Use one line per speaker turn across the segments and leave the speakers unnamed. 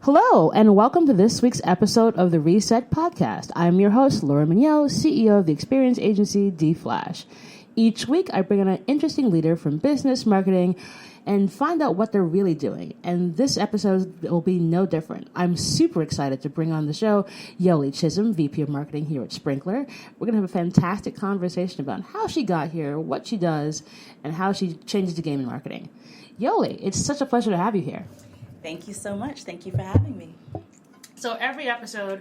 Hello, and welcome to this week's episode of the Reset Podcast. I'm your host, Laura Mignot, CEO of the experience agency D-Flash. Each week, I bring on an interesting leader from business, marketing, and find out what they're really doing. And this episode will be no different. I'm super excited to bring on the show Yoli Chisholm, VP of Marketing here at Sprinklr. We're going to have a fantastic conversation about how she got here, what she does, and how she changes the game in marketing. Yoli, it's such a pleasure to have you here.
Thank you so much. Thank you for having me.
So every episode,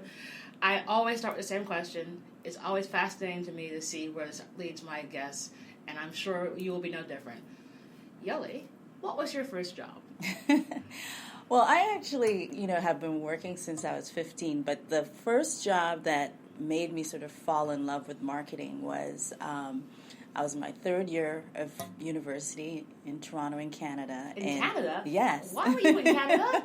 I always start with the same question. It's always fascinating to me to see where this leads my guests, and I'm sure you will be no different. Yoli, what was your first job?
Well, I actually, have been working since I was 15, but the first job that made me sort of fall in love with marketing was I was in my third year of university in Toronto, in Canada.
In Canada?
Yes.
Why were you in Canada?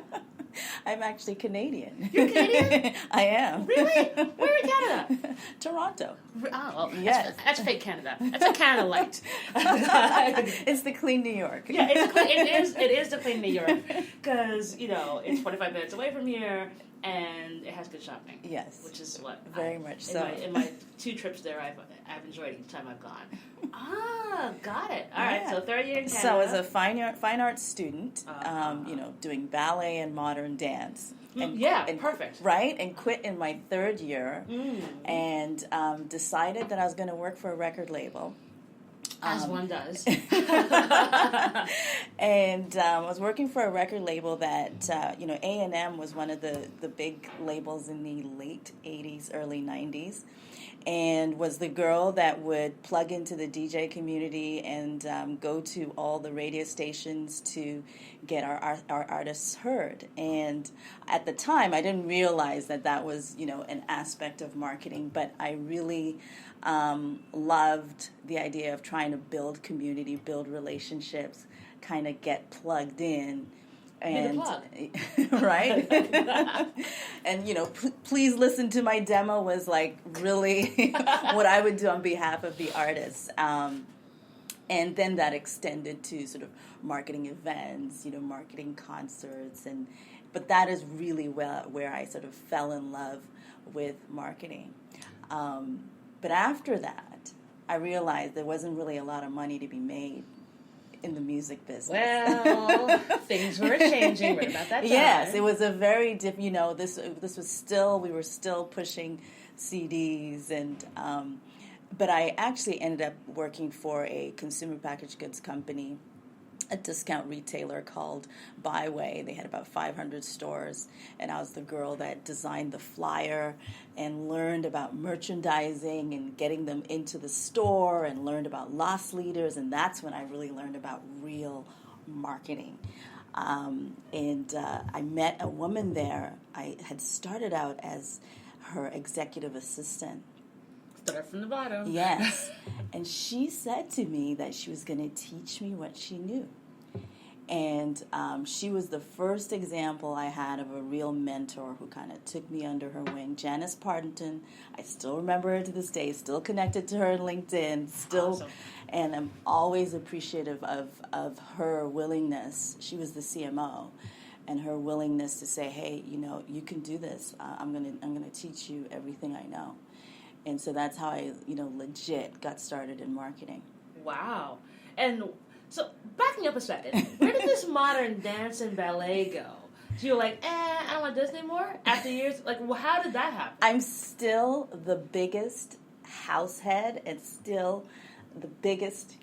I'm actually Canadian.
You're Canadian?
I am.
Really? Where in Canada?
Toronto.
Oh, well,
yes.
That's fake Canada. That's a Canada light.
It's the clean New York.
Yeah, it is the clean New York because, it's 45 minutes away from here. And it has good shopping.
Yes.
Which is what
very much so.
In my 2 trips there, I've enjoyed each time I've gone. Got it. All right. So third year in Canada.
So as a fine arts student, doing ballet and modern dance. And
perfect.
Right, and quit in my third year, and decided that I was going to work for a record label.
As one does.
And I was working for a record label that, A&M was one of the big labels in the late 80s, early 90s, and was the girl that would plug into the DJ community and go to all the radio stations to get our artists heard. And at the time, I didn't realize that was, an aspect of marketing, but I really loved the idea of trying to build community, build relationships, kind of get plugged in. And right. And please listen to my demo was like really what I would do on behalf of the artists. And then that extended to sort of marketing events, marketing concerts, but that is really where I sort of fell in love with marketing. But after that, I realized there wasn't really a lot of money to be made in the music business.
Well, things were changing right about that time.
Yes, it was a very different, this was still, we were still pushing CDs, and but I actually ended up working for a consumer packaged goods company, a discount retailer called Byway. They had about 500 stores, and I was the girl that designed the flyer and learned about merchandising and getting them into the store, and learned about loss leaders, and that's when I really learned about real marketing. And I met a woman there. I had started out as her executive assistant.
Start from the bottom.
Yes. And she said to me that she was going to teach me what she knew. And she was the first example I had of a real mentor who kind of took me under her wing. Janice Partington, I still remember her to this day, still connected to her on LinkedIn,
Awesome.
And I'm always appreciative of her willingness. She was the CMO. And her willingness to say, hey, you can do this. I'm gonna teach you everything I know. And so that's how I, legit got started in marketing.
Wow. And so backing up a second, where did this modern dance and ballet go? So you're like, I don't want this anymore? After years, how did that happen?
I'm still the biggest house head and still the biggest.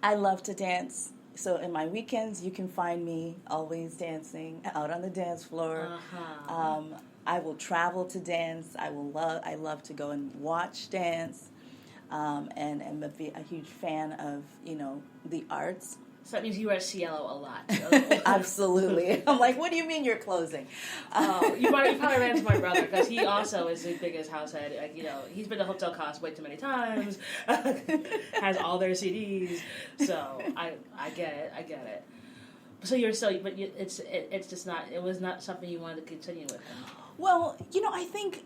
I love to dance. So in my weekends, you can find me always dancing out on the dance floor.
Uh-huh.
I will travel to dance. I love to go and watch dance, and am a huge fan of the arts.
So that means you wear Cielo a lot.
Absolutely. I'm like, what do you mean you're closing?
You probably ran into my brother because he also is the biggest house head. He's been to Hotel Cost way too many times. Has all their CDs. So I get it. So it's just not. It was not something you wanted to continue with.
Well, I think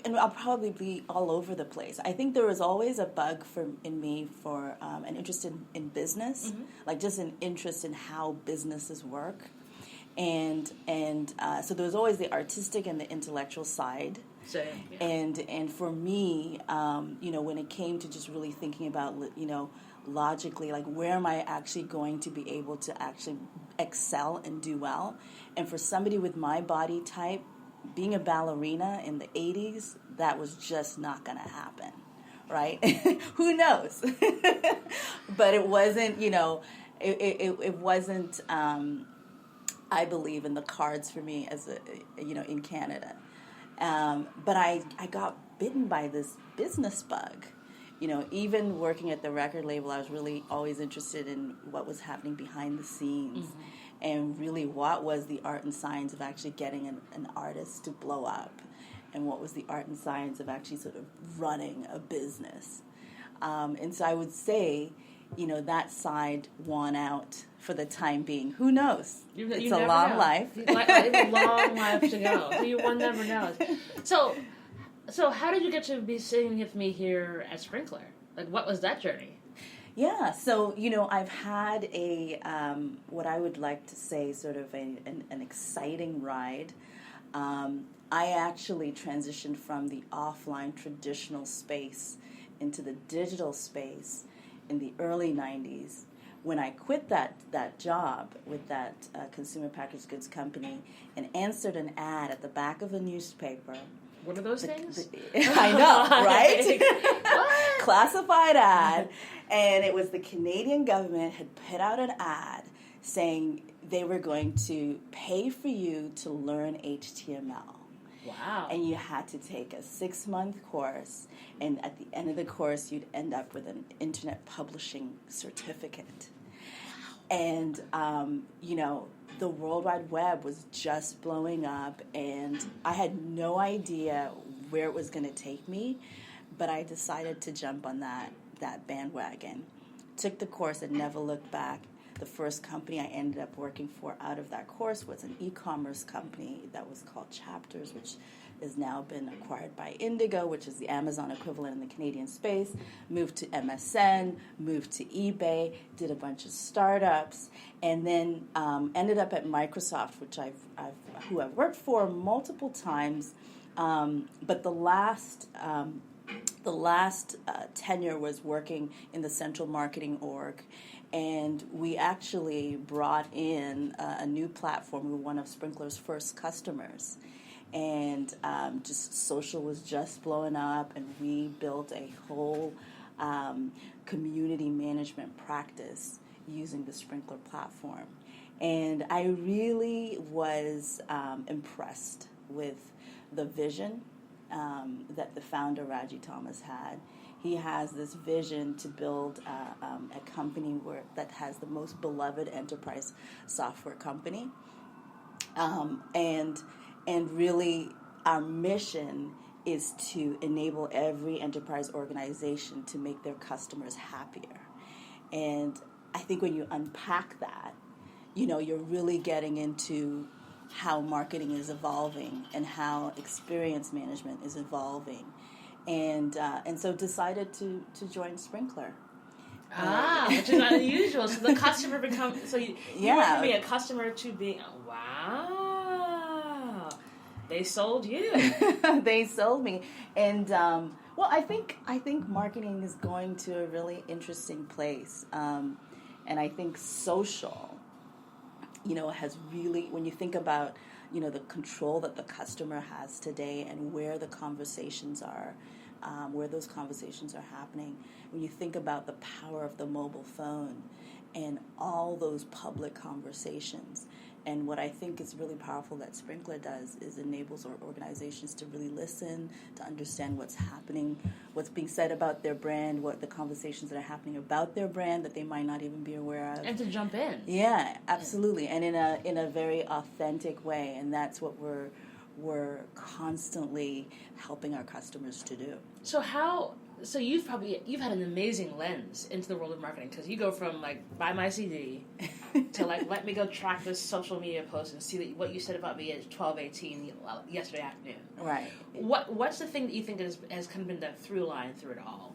and I'll probably be all over the place. I think there was always a bug in me for an interest in business, like just an interest in how businesses work. So there was always the artistic and the intellectual side.
Same. Yeah.
And for me, when it came to just really thinking about, logically, like, where am I actually going to be able to actually excel and do well? And for somebody with my body type, being a ballerina in the 80s, that was just not going to happen, right? Who knows? But it wasn't, it wasn't, I believe, in the cards for me as in Canada. But I got bitten by this business bug. Even working at the record label, I was really always interested in what was happening behind the scenes, and really what was the art and science of actually getting an artist to blow up, and what was the art and science of actually sort of running a business. And so I would say, that side won out for the time being. Who knows? It's a long life.
It's a long life to go. So one never knows. So how did you get to be sitting with me here at Sprinklr? Like, what was that journey?
Yeah, so, I've had a, what I would like to say, sort of an exciting ride. I actually transitioned from the offline traditional space into the digital space in the early 90s. When I quit that job with that consumer packaged goods company and answered an ad at the back of a newspaper.
What are those things?
I know, right? Classified ad. And it was the Canadian government had put out an ad saying they were going to pay for you to learn HTML.
Wow.
And you had to take a 6-month course, and at the end of the course, you'd end up with an internet publishing certificate. And, the World Wide Web was just blowing up, and I had no idea where it was going to take me, but I decided to jump on that bandwagon. Took the course and never looked back. The first company I ended up working for out of that course was an e-commerce company that was called Chapters, which has now been acquired by Indigo, which is the Amazon equivalent in the Canadian space. Moved to MSN, moved to eBay, did a bunch of startups, and then ended up at Microsoft, which who I've worked for multiple times. But the last tenure was working in the central marketing org. And we actually brought in a new platform. We were one of Sprinklr's first customers. And just social was just blowing up, and we built a whole community management practice using the Sprinklr platform. And I really was impressed with the vision that the founder, Raji Thomas, had. He has this vision to build a company that has the most beloved enterprise software company. And really, our mission is to enable every enterprise organization to make their customers happier. And I think when you unpack that, you're really getting into how marketing is evolving and how experience management is evolving. And so decided to join Sprinklr.
Which is unusual. So the customer becomes, so you went from being a customer to being, wow. They sold you.
They sold me. And, I think marketing is going to a really interesting place. And I think social, has really, when you think about, the control that the customer has today and where the conversations are, where those conversations are happening, when you think about the power of the mobile phone and all those public conversations. And what I think is really powerful that Sprinklr does is enables our organizations to really listen, to understand what's happening, what's being said about their brand, what the conversations that are happening about their brand that they might not even be aware of.
And to jump in.
Yeah, absolutely. And in a very authentic way. And that's what we're constantly helping our customers to do.
So you've had an amazing lens into the world of marketing, because you go from buy my CD to let me go track this social media post and see what you said about me at 12:18 yesterday afternoon.
Right.
What's the thing that you think has kind of been the through line through it all?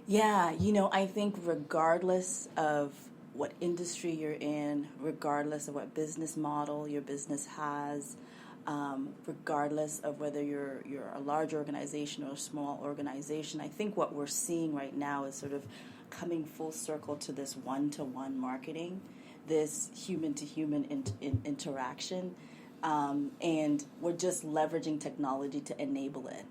Yeah, I think regardless of what industry you're in, regardless of what business model your business has, regardless of whether you're a large organization or a small organization. I think what we're seeing right now is sort of coming full circle to this one-to-one marketing, this human-to-human interaction, and we're just leveraging technology to enable it.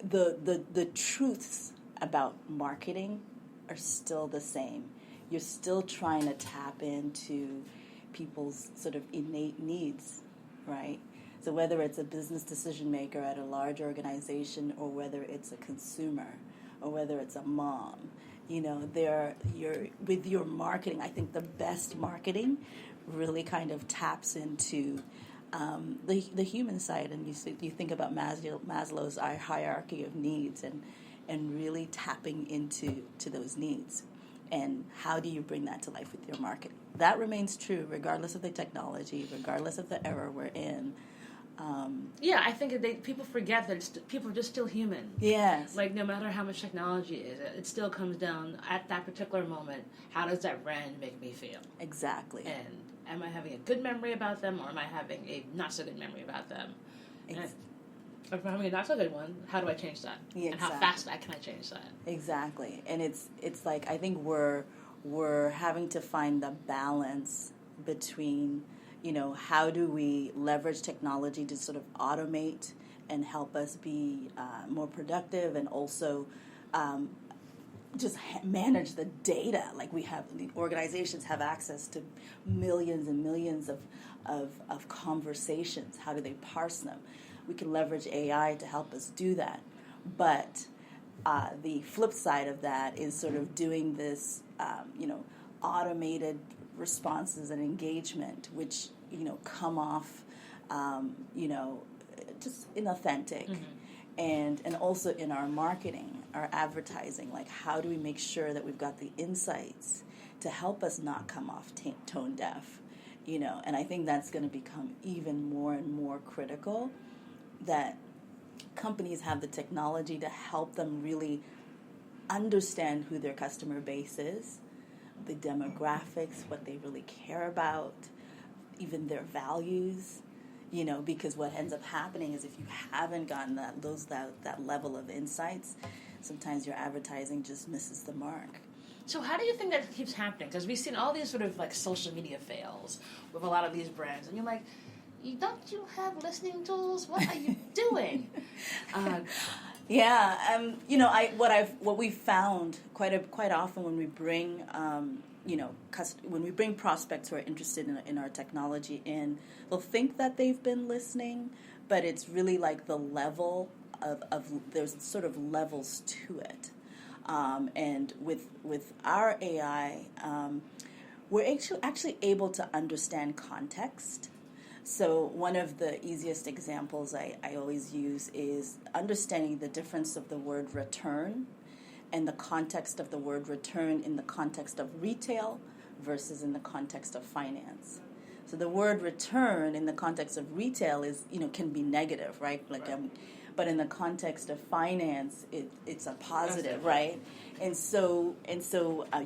The truths about marketing are still the same. You're still trying to tap into people's sort of innate needs, right? So whether it's a business decision maker at a large organization, or whether it's a consumer, or whether it's a mom, with your marketing, I think the best marketing really kind of taps into the human side, and you think about Maslow's hierarchy of needs, and really tapping into those needs. And how do you bring that to life with your marketing? That remains true regardless of the technology, regardless of the era we're in.
I think people forget that people are just still human.
Yes.
Like, no matter how much technology is, it still comes down at that particular moment, how does that brand make me feel?
Exactly.
And am I having a good memory about them, or am I having a not so good memory about them? If I'm having a not so good one, how do I change that?
Yeah,
and how fast can I change that?
Exactly. And it's like, I think we're having to find the balance between, how do we leverage technology to sort of automate and help us be more productive, and also just manage the data. Like, the organizations have access to millions and millions of conversations. How do they parse them? We can leverage AI to help us do that. But the flip side of that is sort of doing this, automated responses and engagement, which, come off, just inauthentic. Mm-hmm. And also in our marketing, our advertising, like, how do we make sure that we've got the insights to help us not come off tone deaf, And I think that's going to become even more and more critical, that companies have the technology to help them really understand who their customer base is, the demographics, what they really care about, even their values, because what ends up happening is, if you haven't gotten that level of insights, sometimes your advertising just misses the mark.
So how do you think that keeps happening? Because we've seen all these sort of like social media fails with a lot of these brands, and you're like, don't you have listening tools? What are you doing?
What we've found quite often when we bring when we bring prospects who are interested in our technology in, they'll think that they've been listening, but it's really like the level of there's sort of levels to it. And with our AI, we're actually able to understand context. So one of the easiest examples I always use is understanding the difference of the word return and the context of the word return in the context of retail versus in the context of finance. So the word return in the context of retail is, can be negative, right? But in the context of finance, it's a positive, right? And so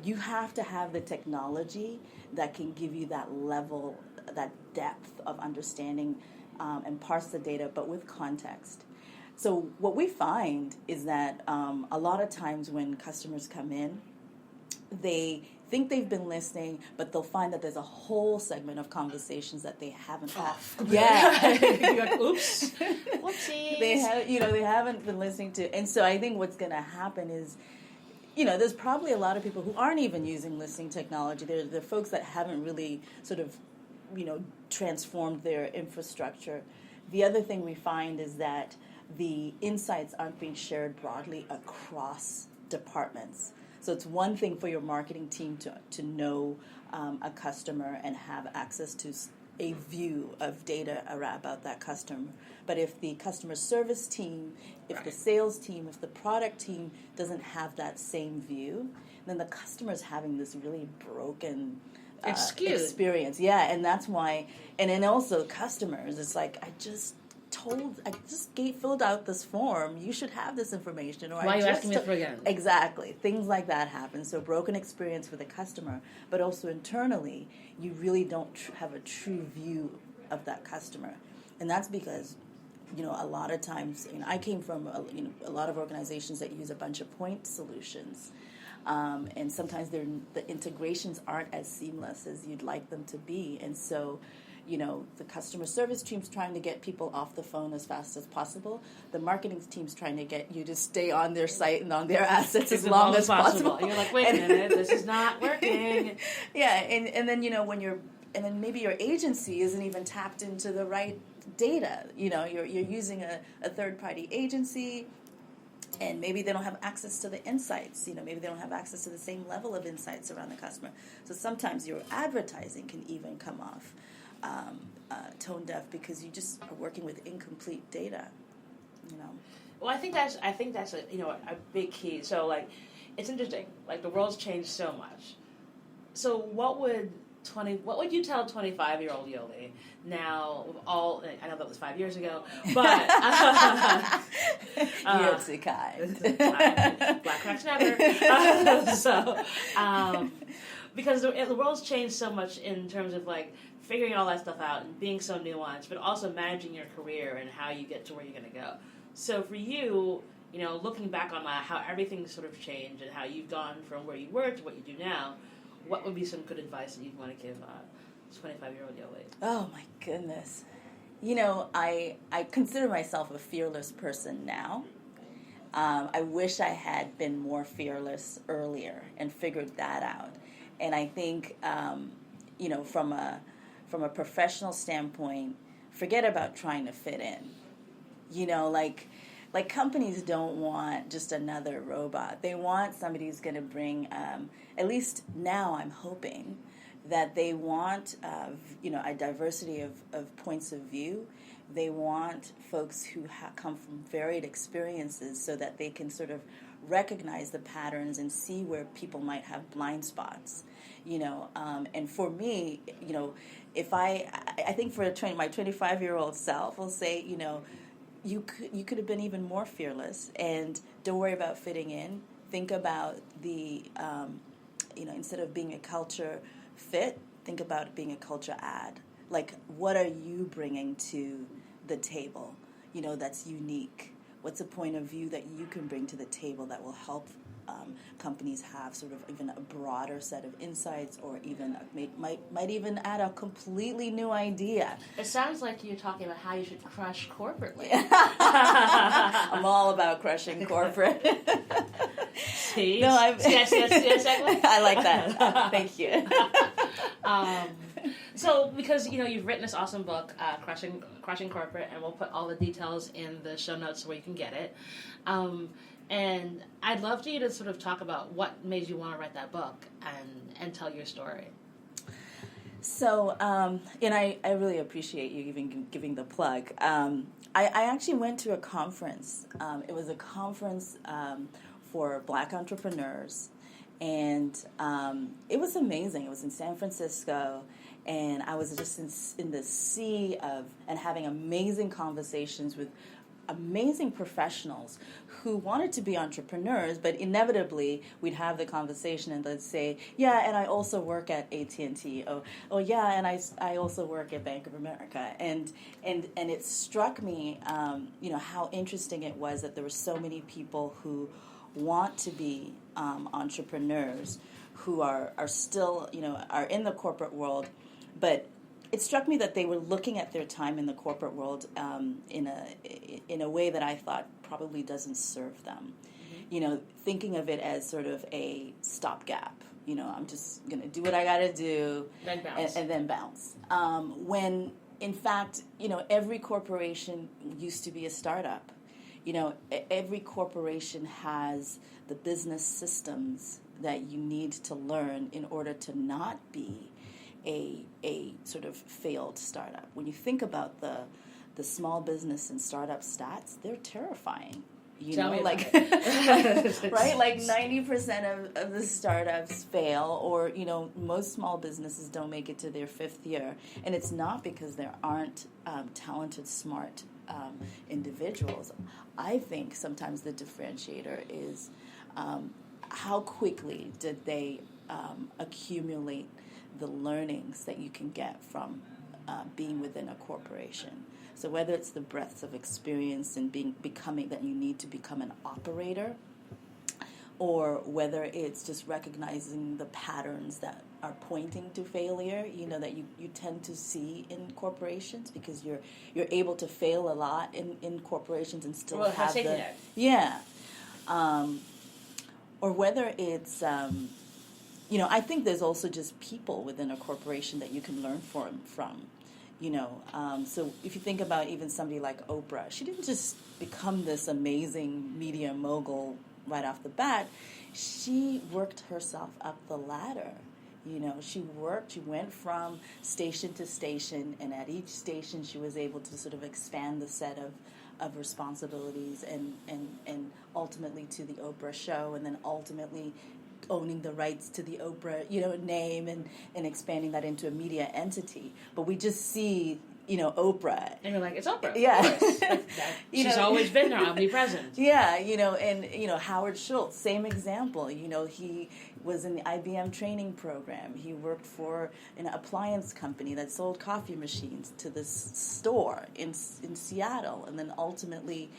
you have to have the technology that can give you that level, that depth of understanding, and parse the data, but with context. So what we find is that a lot of times when customers come in, they think they've been listening, but they'll find that there's a whole segment of conversations that they haven't had.
Yeah. You're like, oops. Whoopsies.
They haven't been listening to. And so I think what's going to happen is, there's probably a lot of people who aren't even using listening technology. They're folks that haven't really sort of, transformed their infrastructure. The other thing we find is that the insights aren't being shared broadly across departments. So it's one thing for your marketing team to know a customer and have access to a view of data about that customer. But if the customer service team, if the sales team, if the product team doesn't have that same view, then the customer's having this really broken experience. Yeah, and that's why, and then also customers, it's like, I just filled out this form. You should have this information. Or
why are you asking me for again?
Exactly. Things like that happen. So broken experience with a customer, but also internally, you really don't have a true view of that customer. And that's because, a lot of times, I came from a lot of organizations that use a bunch of point solutions. And sometimes the integrations aren't as seamless as you'd like them to be. And so, the customer service team's trying to get people off the phone as fast as possible. The marketing team's trying to get you to stay on their site and on their assets as long as possible.
You're like, wait a minute, this is not working.
Yeah, and then, and then maybe your agency isn't even tapped into the right data. You're using a third-party agency, and maybe they don't have access to the insights. Maybe they don't have access to the same level of insights around the customer. So sometimes your advertising can even come off tone deaf because you just are working with incomplete data.
Well, I think that's a a big key. So it's interesting. The world's changed so much. So what would you tell 25-year-old Yoli now? I know that was 5 years ago, but
you're so kind.
Black cracks never. Because the world's changed so much in terms of figuring all that stuff out and being so nuanced, but also managing your career and how you get to where you're going to go. So for you, looking back on how everything sort of changed and how you've gone from where you were to what you do now, what would be some good advice that you'd want to give 25-year-old Yoli?
Oh, my goodness. I consider myself a fearless person now. I wish I had been more fearless earlier and figured that out. And I think, from a professional standpoint, forget about trying to fit in. Like companies don't want just another robot. They want somebody who's going to bring, at least now I'm hoping, that they want, a diversity of points of view. They want folks who come from varied experiences so that they can sort of recognize the patterns and see where people might have blind spots. And for me, if I think for my 25-year-old self, I'll say, you could have been even more fearless, and don't worry about fitting in. Think about the, instead of being a culture fit, think about it being a culture add. What are you bringing to the table, that's unique? What's a point of view that you can bring to the table that will help companies have sort of even a broader set of insights, or even might even add a completely new idea?
It sounds like you're talking about how you should crush corporately.
I'm all about crushing corporate.
See?
No,
yes,
I like that. Thank you.
So, because you've written this awesome book, Crushing Corporate, and we'll put all the details in the show notes where you can get it. And I'd love for you to sort of talk about what made you want to write that book and tell your story.
So, and I really appreciate you even giving the plug. I actually went to a conference. It was a conference for Black entrepreneurs, and it was amazing. It was in San Francisco, and I was just in the sea of and having amazing conversations with amazing professionals who wanted to be entrepreneurs, but inevitably we'd have the conversation and they'd say, yeah, and I also work at AT&T. Oh yeah, and I also work at Bank of America. And it struck me, how interesting it was that there were so many people who want to be entrepreneurs, who are still, are in the corporate world, but it struck me that they were looking at their time in the corporate world in a way that I thought probably doesn't serve them. Mm-hmm. Thinking of it as sort of a stopgap. I'm just going to do what I got to do and then bounce. When, in fact, every corporation used to be a startup. Every corporation has the business systems that you need to learn in order to not be a sort of failed startup. When you think about the small business and startup stats, they're terrifying. Right? 90% of the startups fail, or most small businesses don't make it to their fifth year, and it's not because there aren't talented, smart individuals. I think sometimes the differentiator is how quickly did they accumulate the learnings that you can get from being within a corporation. So whether it's the breadth of experience and becoming that you need to become an operator, or whether it's just recognizing the patterns that are pointing to failure, that you tend to see in corporations, because you're able to fail a lot in corporations and still have the net. Yeah. Or whether it's I think there's also just people within a corporation that you can learn from. So if you think about even somebody like Oprah, she didn't just become this amazing media mogul right off the bat. She worked herself up the ladder. She went from station to station, and at each station she was able to sort of expand the set of responsibilities and ultimately to the Oprah show, and then ultimately owning the rights to the Oprah, name and expanding that into a media entity. But we just see, Oprah.
And you're like, it's Oprah.
Yeah.
She's always been there, omnipresent.
Yeah, and Howard Schultz, same example. He was in the IBM training program. He worked for an appliance company that sold coffee machines to this store in Seattle, and then ultimately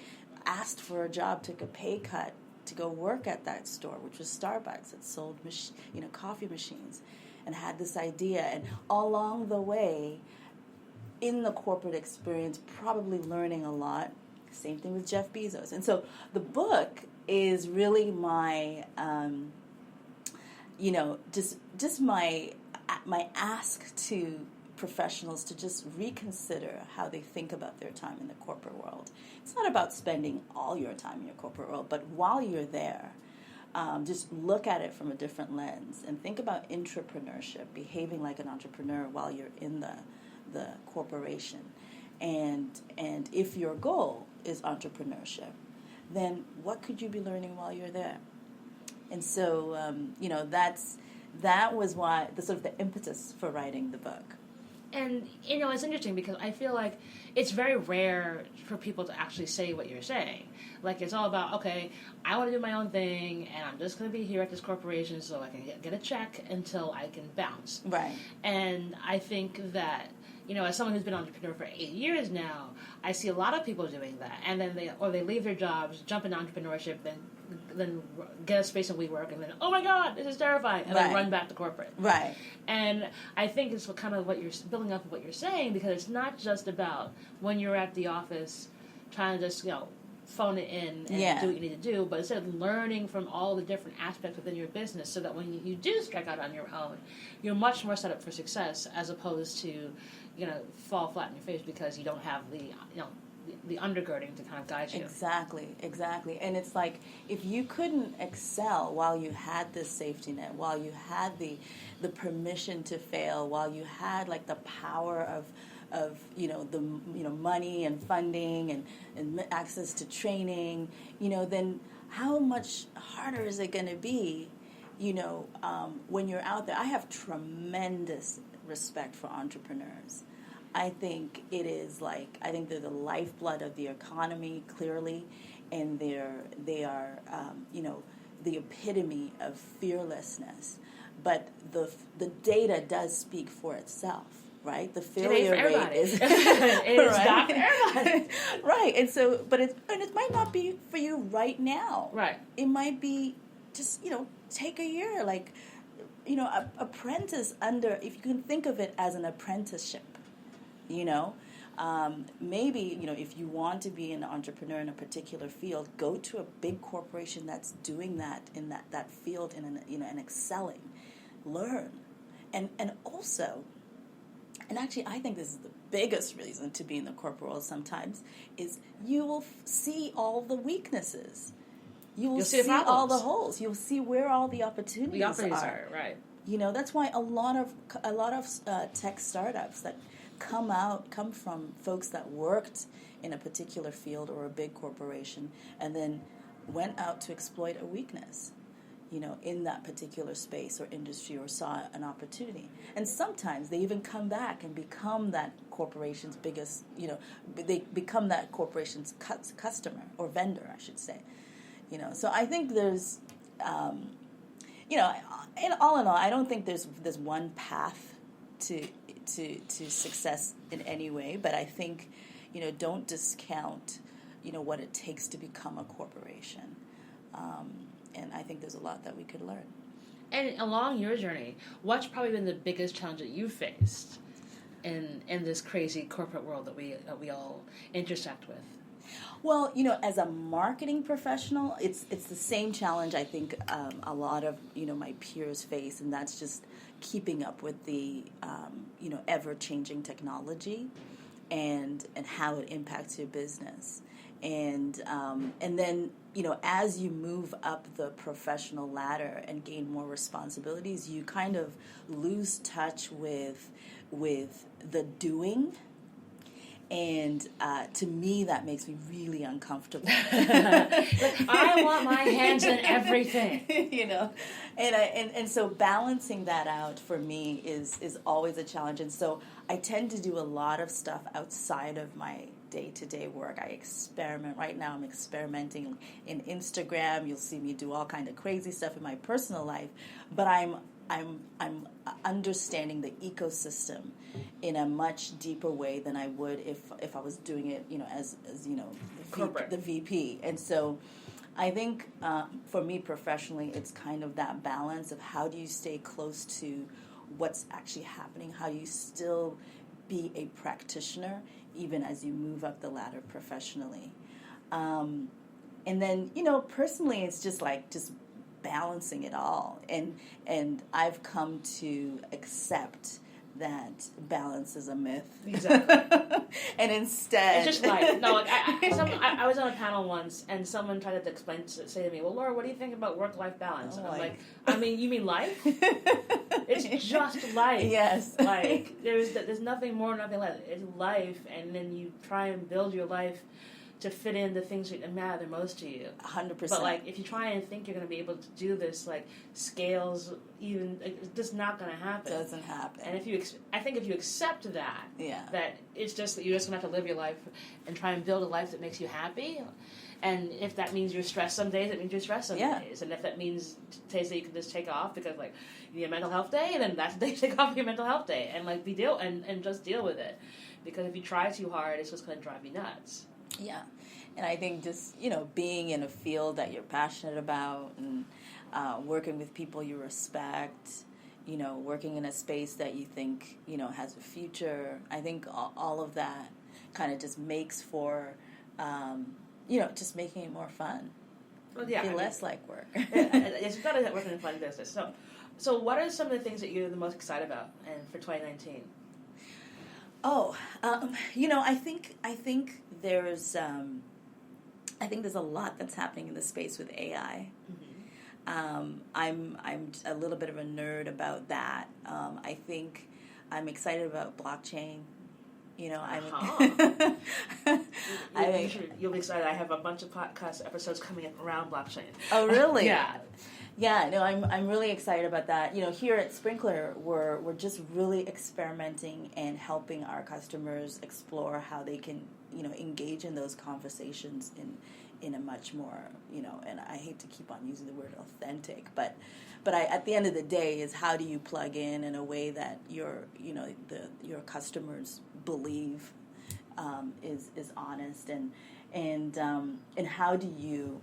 asked for a job, took a pay cut to go work at that store, which was Starbucks, that sold coffee machines, and had this idea. And along the way, in the corporate experience, probably learning a lot. Same thing with Jeff Bezos. And so the book is really my, just my ask to professionals to just reconsider how they think about their time in the corporate world. It's not about spending all your time in your corporate world, but while you're there, just look at it from a different lens and think about intrapreneurship, behaving like an entrepreneur while you're in the corporation. And if your goal is entrepreneurship, then what could you be learning while you're there? And so, that was why the sort of the impetus for writing the book.
And, it's interesting because I feel like it's very rare for people to actually say what you're saying. Like, it's all about, okay, I want to do my own thing, and I'm just going to be here at this corporation so I can get a check until I can bounce.
Right.
And I think that, as someone who's been an entrepreneur for 8 years now, I see a lot of people doing that. And then they leave their jobs, jump into entrepreneurship, then get a space in WeWork, and then, oh my God, this is terrifying, and then run back to corporate.
Right.
And I think it's kind of what you're building up of what you're saying, because it's not just about when you're at the office trying to just, phone it in and do what you need to do, but instead of learning from all the different aspects within your business so that when you do strike out on your own, you're much more set up for success, as opposed to, fall flat in your face because you don't have the undergirding to kind of guide you.
Exactly. And it's like, if you couldn't excel while you had this safety net, while you had the permission to fail, while you had like the power of the money and funding and access to training, then how much harder is it going to be, when you're out there? I have tremendous respect for entrepreneurs. I think they're the lifeblood of the economy, clearly, and they are the epitome of fearlessness. But the data does speak for itself, right? The failure rate is
it's not for everybody.
Right, and so, but it might not be for you right now.
Right,
it might be just take a year, like apprentice under. If you can think of it as an apprenticeship. Maybe, if you want to be an entrepreneur in a particular field, go to a big corporation that's doing that in that field and excelling. Learn. And also, and actually I think this is the biggest reason to be in the corporate world sometimes, is you will see all the weaknesses. You'll see all the holes. You'll see where all the opportunities are.
Right.
That's why a lot of tech startups that come from folks that worked in a particular field or a big corporation and then went out to exploit a weakness. in that particular space or industry, or saw an opportunity. And sometimes they even come back and become that corporation's biggest, they become that corporation's customer or vendor, I should say. So I think there's, in all, I don't think there's one path to success in any way, but I think, don't discount, what it takes to become a corporation. And I think there's a lot that we could learn.
And along your journey, what's probably been the biggest challenge that you faced in this crazy corporate world that we all intersect with?
Well, as a marketing professional, it's the same challenge I think a lot of my peers face, and that's just keeping up with the ever-changing technology and how it impacts your business. And then, as you move up the professional ladder and gain more responsibilities, you kind of lose touch with the doing. And to me, that makes me really uncomfortable.
I want my hands in everything.
And so balancing that out for me is always a challenge. And so I tend to do a lot of stuff outside of my day-to-day work. I experiment. Right now I'm experimenting in Instagram. You'll see me do all kind of crazy stuff in my personal life, but I'm understanding the ecosystem in a much deeper way than I would if I was doing it, as the VP. And so I think for me professionally, it's kind of that balance of how do you stay close to what's actually happening? How do you still be a practitioner even as you move up the ladder professionally? And then, personally, it's just balancing it all. And I've come to accept that balance is a myth.
Exactly.
And instead,
it's just I was on a panel once, and someone tried to say to me, "Well, Laura, what do you think about work-life balance?" And I'm like, you mean life? It's just life.
Yes.
There's nothing more, nothing less. It's life, and then you try and build your life to fit in the things that matter most to you.
100%.
But if you try and think you're going to be able to do this, scales, even it's just not going to happen.
It doesn't happen.
And if you accept that, that it's just that you're just going to have to live your life and try and build a life that makes you happy. And if that means you're stressed some days, it means you're stressed some days. And if that means days that you can just take off because you need a mental health day, then that's the day you take off your mental health day and just deal with it. Because if you try too hard, it's just going to drive you nuts.
Yeah. And I think just, being in a field that you're passionate about and working with people you respect, working in a space that you think, has a future, I think all of that kind of just makes for, just making it more fun.
Well, yeah.
Less like work.
It's got to work in a fun business. So what are some of the things that you're the most excited about for 2019?
Oh, I think there's a lot that's happening in the space with AI. Mm-hmm. I'm a little bit of a nerd about that. I think I'm excited about blockchain.
You'll be excited. I have a bunch of podcast episodes coming up around blockchain.
Oh, really?
Yeah.
Yeah, no, I'm really excited about that. Here at Sprinklr, we're just really experimenting and helping our customers explore how they can, engage in those conversations in a much more, and I hate to keep on using the word authentic, but at the end of the day is how do you plug in a way that your customers believe is honest and how do you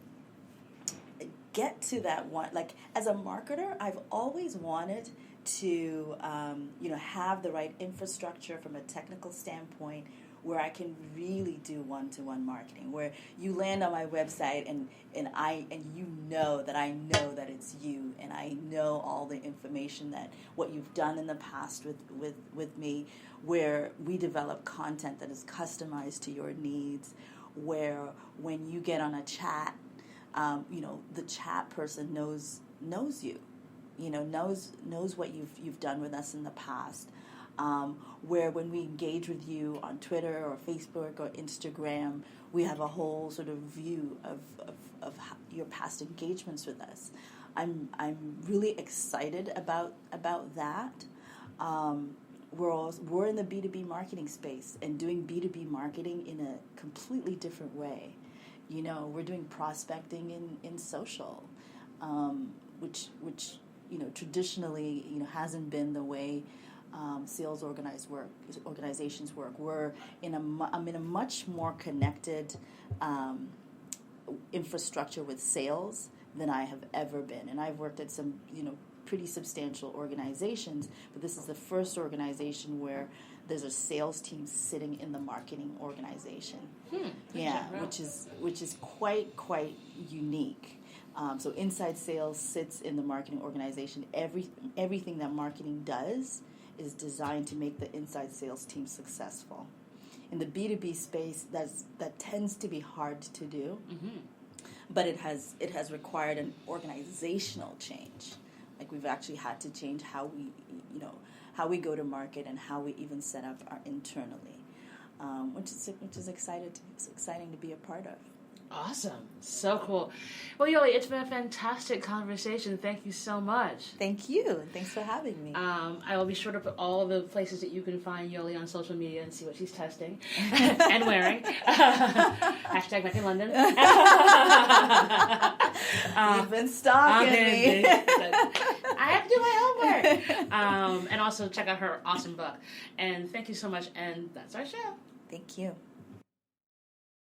get to that one? As a marketer, I've always wanted to have the right infrastructure from a technical standpoint where I can really do one-to-one marketing, where you land on my website and you know that it's you, and I know all the information that what you've done in the past with me, where we develop content that is customized to your needs, where when you get on a chat, the chat person knows you, knows what you've done with us in the past. Where when we engage with you on Twitter or Facebook or Instagram, we have a whole sort of view of your past engagements with us. I'm really excited about that. We're in the B2B marketing space and doing B2B marketing in a completely different way. We're doing prospecting in social, which traditionally hasn't been the way sales organizations work. I'm in a much more connected infrastructure with sales than I have ever been, and I've worked at some pretty substantial organizations, but this is the first organization where there's a sales team sitting in the marketing organization. Yeah, which is quite unique. So inside sales sits in the marketing organization. Everything that marketing does is designed to make the inside sales team successful. In the B2B space, that tends to be hard to do, but it has required an organizational change. Like we've actually had to change how we go to market and how we even set up internally, which is exciting to be a part of.
Awesome. So cool. Well, Yoli, it's been a fantastic conversation. Thank you so much.
Thank you. Thanks for having me.
I will be sure to put all of the places that you can find Yoli on social media and see what she's testing and wearing. Hashtag back in London.
You've been stalking me.
I have to do my homework. And also check out her awesome book. And thank you so much. And that's our show.
Thank you.